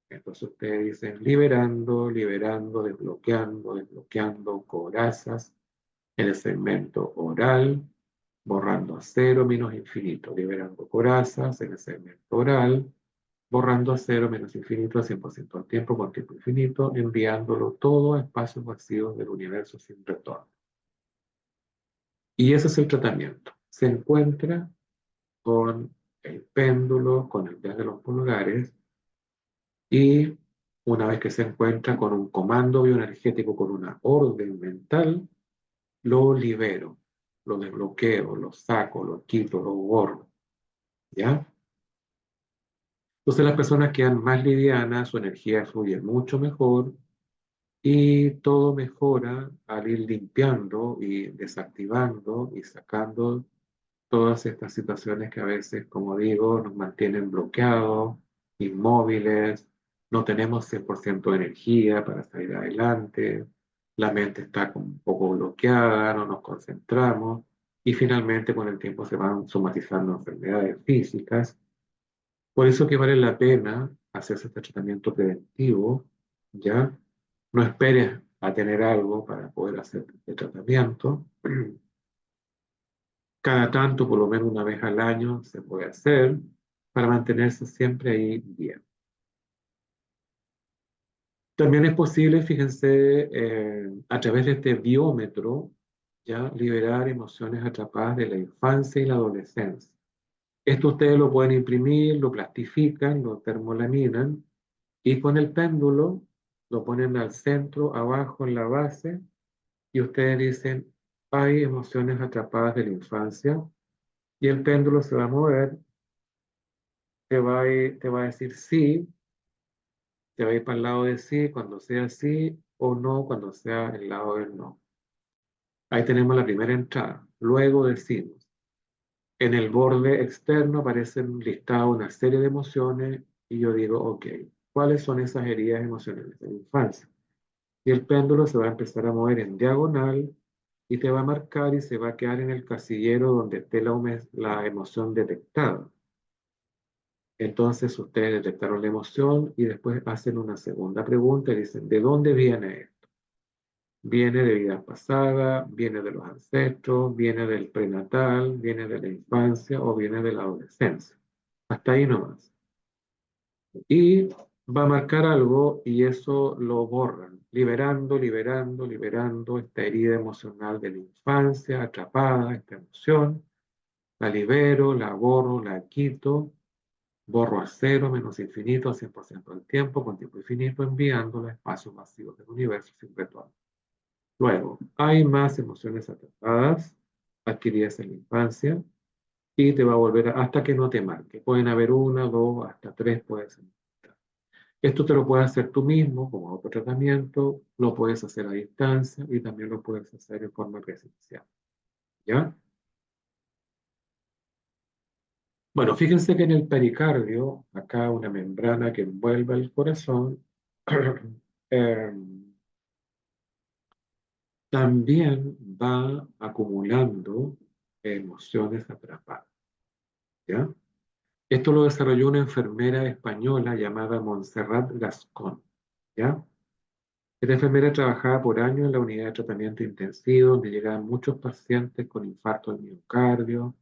Entonces ustedes dicen liberando, liberando, desbloqueando, desbloqueando corazas en el segmento oral, borrando a cero menos infinito, liberando corazas en el segmento oral, borrando a cero menos infinito al 100% al tiempo con tiempo infinito, enviándolo todo a espacios vacíos del universo sin retorno. Y ese es el tratamiento. Se encuentra con el péndulo, con el dedo de los pulgares, y una vez que se encuentra con un comando bioenergético, con una orden mental, lo libero, lo desbloqueo, lo saco, lo quito, lo borro, ¿ya? Entonces las personas quedan más livianas, su energía fluye mucho mejor y todo mejora al ir limpiando y desactivando y sacando todas estas situaciones que a veces, como digo, nos mantienen bloqueados, inmóviles, no tenemos 100% de energía para salir adelante, la mente está como un poco bloqueada, no nos concentramos y finalmente con el tiempo se van somatizando enfermedades físicas. Por eso que vale la pena hacerse este tratamiento preventivo, ¿ya? No esperes a tener algo para poder hacer el tratamiento. Cada tanto, por lo menos una vez al año, se puede hacer para mantenerse siempre ahí bien. También es posible, fíjense, a través de este biómetro, ya liberar emociones atrapadas de la infancia y la adolescencia. Esto ustedes lo pueden imprimir, lo plastifican, lo termolaminan y con el péndulo lo ponen al centro, abajo en la base y ustedes dicen, hay emociones atrapadas de la infancia y el péndulo se va a mover, te va a decir sí, te va a ir para el lado de sí cuando sea sí o no cuando sea el lado del no. Ahí tenemos la primera entrada. Luego decimos, en el borde externo aparecen listadas una serie de emociones y yo digo, ok, ¿cuáles son esas heridas emocionales de la infancia? Y el péndulo se va a empezar a mover en diagonal y te va a marcar y se va a quedar en el casillero donde esté la emoción detectada. Entonces ustedes detectaron la emoción y después hacen una segunda pregunta y dicen, ¿de dónde viene esto? ¿Viene de vidas pasadas? ¿Viene de los ancestros? ¿Viene del prenatal? ¿Viene de la infancia? ¿O viene de la adolescencia? Hasta ahí nomás. Y va a marcar algo y eso lo borran, liberando, liberando, liberando esta herida emocional de la infancia, atrapada, esta emoción. La libero, la borro, la quito borro a cero, menos infinito, 100% del tiempo, con tiempo infinito, enviando los espacios vacíos del universo sin retorno. Luego, hay más emociones atrapadas, adquiridas en la infancia, y te va a volver hasta que no te marque. Pueden haber una, dos, hasta tres, puede ser. Esto te lo puedes hacer tú mismo como autotratamiento, lo puedes hacer a distancia y también lo puedes hacer en forma presencial. ¿Ya? Bueno, fíjense que en el pericardio, acá una membrana que envuelve el corazón, eh, también va acumulando emociones atrapadas. ¿Ya? Esto lo desarrolló una enfermera española llamada Montserrat Gascón. ¿Ya? Esta enfermera trabajaba por años en la unidad de tratamiento intensivo, donde llegaban muchos pacientes con infarto del miocardio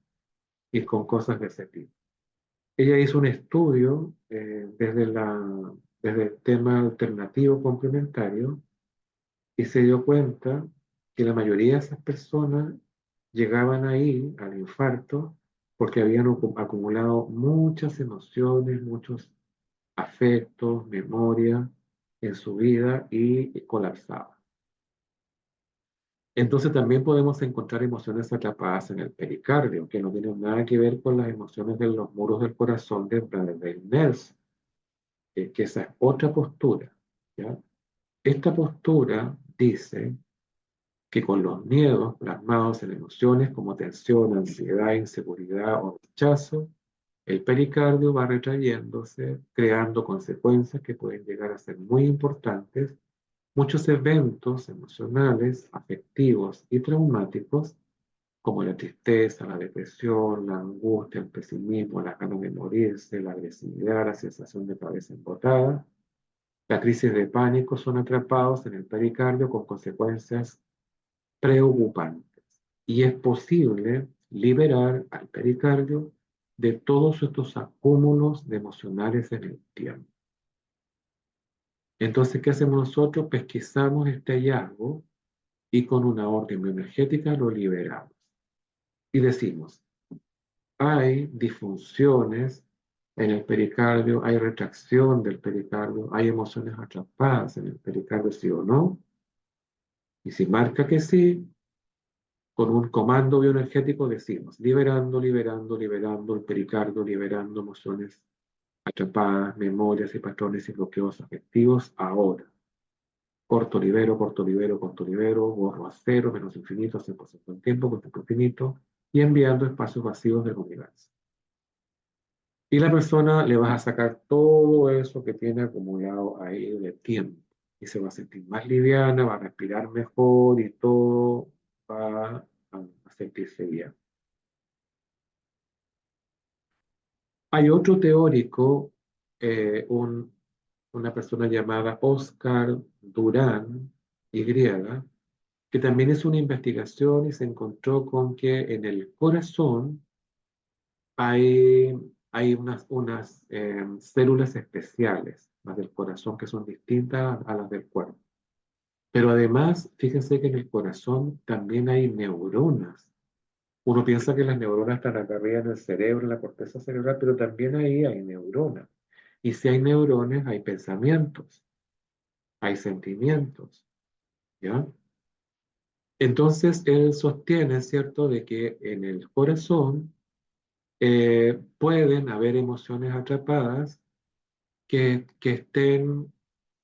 y con cosas de ese tipo. Ella hizo un estudio desde el tema alternativo complementario y se dio cuenta que la mayoría de esas personas llegaban ahí al infarto porque habían acumulado muchas emociones, muchos afectos, memoria en su vida y colapsaban. Entonces también podemos encontrar emociones atrapadas en el pericardio, que no tienen nada que ver con las emociones de los muros del corazón de Bradley Nelson, que esa es otra postura, ¿ya? Esta postura dice que con los miedos plasmados en emociones como tensión, ansiedad, inseguridad o rechazo, el pericardio va retrayéndose, creando consecuencias que pueden llegar a ser muy importantes. Muchos eventos emocionales, afectivos y traumáticos, como la tristeza, la depresión, la angustia, el pesimismo, la ganas de morirse, la agresividad, la sensación de cabeza embotada, la crisis de pánico, son atrapados en el pericardio con consecuencias preocupantes. Y es posible liberar al pericardio de todos estos acúmulos de emocionales en el tiempo. Entonces, ¿qué hacemos nosotros? Pesquisamos este hallazgo y con una orden bioenergética lo liberamos. Y decimos, hay disfunciones en el pericardio, hay retracción del pericardio, hay emociones atrapadas en el pericardio, sí o no. Y si marca que sí, con un comando bioenergético decimos, liberando, liberando, liberando el pericardio, liberando emociones atrapadas, memorias y patrones y bloqueos afectivos ahora. Corto, libero, corto, libero, corto, libero, borro a cero, menos infinito, 100% del tiempo, con tiempo infinito, y enviando espacios vacíos del universo. Y la persona le vas a sacar todo eso que tiene acumulado ahí de tiempo. Y se va a sentir más liviana, va a respirar mejor y todo va a sentirse bien. Hay otro teórico, una persona llamada Oscar Durán, Y, que también hizo una investigación y se encontró con que en el corazón hay, hay unas células especiales, las del corazón, que son distintas a las del cuerpo. Pero además, fíjense que en el corazón también hay neuronas. Uno piensa que las neuronas están acá arriba en el cerebro, en la corteza cerebral, pero también ahí hay neuronas. Y si hay neuronas, hay pensamientos, hay sentimientos, ¿ya? Entonces, él sostiene, ¿cierto?, de que en el corazón pueden haber emociones atrapadas que estén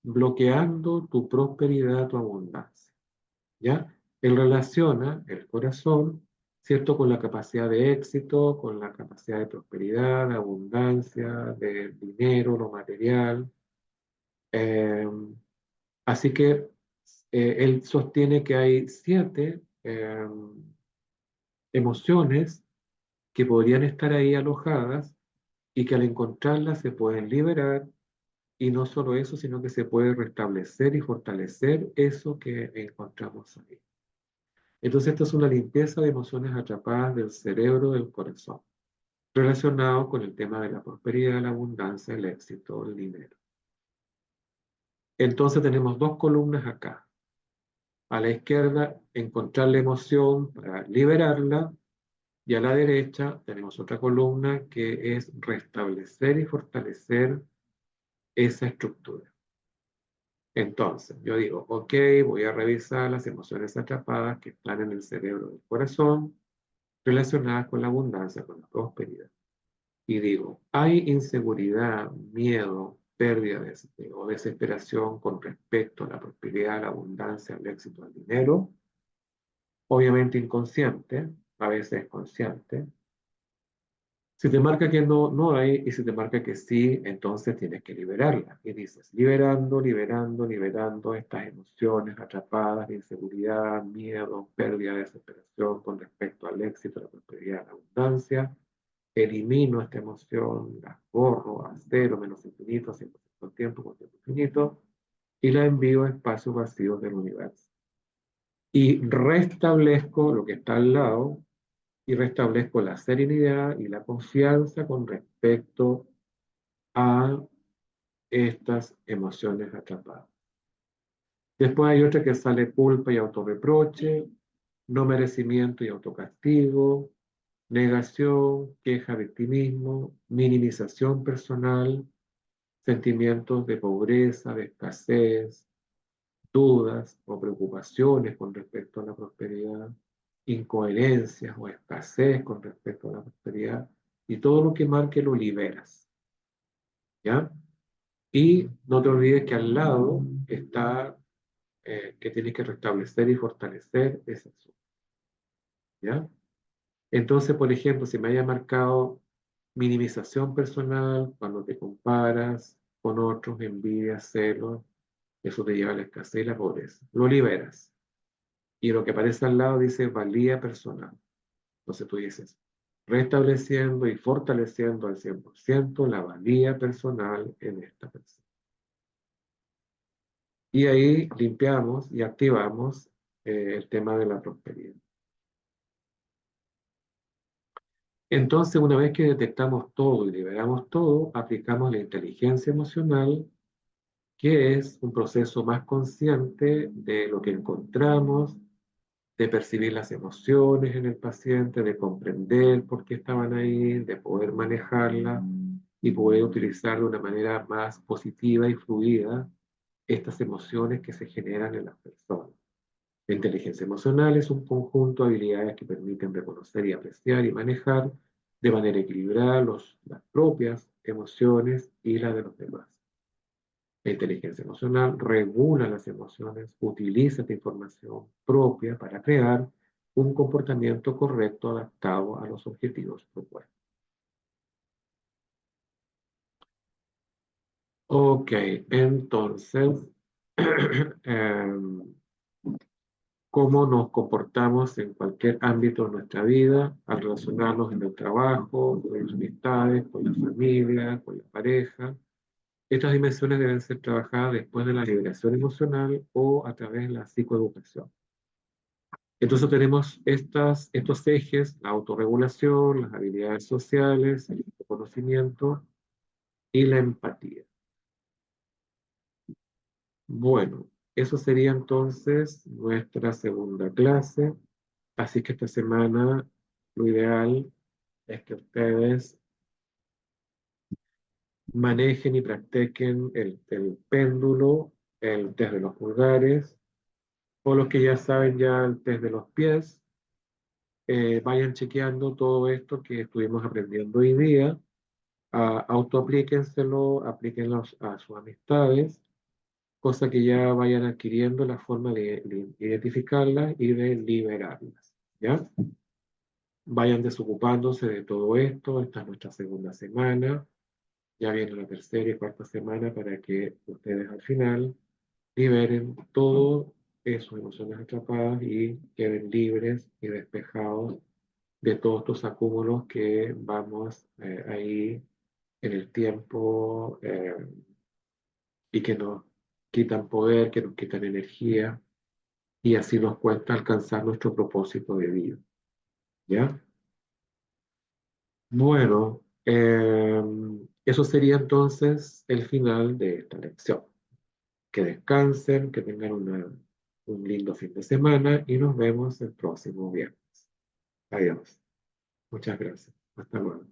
bloqueando tu prosperidad, tu abundancia, ¿ya? Él relaciona el corazón, ¿cierto?, con la capacidad de éxito, con la capacidad de prosperidad, de abundancia, de dinero, lo material. Eh, Así que él sostiene que hay 7 emociones que podrían estar ahí alojadas y que al encontrarlas se pueden liberar. Y no solo eso, sino que se puede restablecer y fortalecer eso que encontramos ahí. Entonces, esto es una limpieza de emociones atrapadas del cerebro, del corazón, relacionado con el tema de la prosperidad, la abundancia, el éxito, el dinero. Entonces, tenemos dos columnas acá. A la izquierda, encontrar la emoción para liberarla, Y a la derecha tenemos otra columna que es restablecer y fortalecer esa estructura. Entonces, yo digo, ok, voy a revisar las emociones atrapadas que están en el cerebro del corazón relacionadas con la abundancia, con la prosperidad. Y digo, ¿hay inseguridad, miedo, pérdida o desesperación con respecto a la prosperidad, la abundancia, el éxito, el dinero? Obviamente inconsciente, a veces consciente. Si te marca que no, no hay, y si te marca que sí, entonces tienes que liberarla. Y dices, liberando, liberando, liberando estas emociones atrapadas de inseguridad, miedo, pérdida, desesperación con respecto al éxito, la prosperidad, la abundancia. Elimino esta emoción, la borro a cero, menos infinito, 100% tiempo, con tiempo infinito, y la envío a espacios vacíos del universo. Y restablezco lo que está al lado, y restablezco la serenidad y la confianza con respecto a estas emociones atrapadas. Después hay otra que sale culpa y autorreproche, no merecimiento y autocastigo, negación, queja, victimismo, minimización personal, sentimientos de pobreza, de escasez, dudas o preocupaciones con respecto a la prosperidad, incoherencias o escasez con respecto a la prosperidad, y todo lo que marque lo liberas, ¿ya? Y no te olvides que al lado está que tienes que restablecer y fortalecer ese asunto, ¿ya? Entonces, por ejemplo, si me haya marcado minimización personal, cuando te comparas con otros, envidia, celos, eso te lleva a la escasez y la pobreza. Lo liberas. Y lo que aparece al lado dice valía personal. Entonces tú dices, restableciendo y fortaleciendo al 100% la valía personal en esta persona. Y ahí limpiamos y activamos el tema de la prosperidad. Entonces, una vez que detectamos todo y liberamos todo, aplicamos la inteligencia emocional, que es un proceso más consciente de lo que encontramos, de percibir las emociones en el paciente, de comprender por qué estaban ahí, de poder manejarlas y poder utilizar de una manera más positiva y fluida estas emociones que se generan en las personas. La inteligencia emocional es un conjunto de habilidades que permiten reconocer y apreciar y manejar de manera equilibrada las propias emociones y las de los demás. La inteligencia emocional regula las emociones, utiliza esta información propia para crear un comportamiento correcto adaptado a los objetivos propuestos. Ok, entonces, cómo nos comportamos en cualquier ámbito de nuestra vida, al relacionarnos en el trabajo, con las amistades, con la familia, con la pareja. Estas dimensiones deben ser trabajadas después de la liberación emocional o a través de la psicoeducación. Entonces tenemos estos ejes, la autorregulación, las habilidades sociales, el conocimiento y la empatía. Bueno, eso sería entonces nuestra segunda clase. Así que esta semana lo ideal es que ustedes manejen y practiquen el péndulo, el test de los pulgares, o los que ya saben ya el test de los pies, vayan chequeando todo esto que estuvimos aprendiendo hoy día, autoaplíquenselo, aplíquenlo a sus amistades, cosa que ya vayan adquiriendo la forma de identificarlas y de liberarlas, ¿ya? Vayan desocupándose de todo esto, esta es nuestra segunda semana, ya viene la tercera y cuarta semana para que ustedes al final liberen todo sus emociones atrapadas y queden libres y despejados de todos estos acúmulos que vamos ahí en el tiempo y que nos quitan poder, que nos quitan energía y así nos cuesta alcanzar nuestro propósito de vida. ¿Ya? Bueno, eso sería entonces el final de esta lección. Que descansen, que tengan un lindo fin de semana y nos vemos el próximo viernes. Adiós. Muchas gracias. Hasta luego.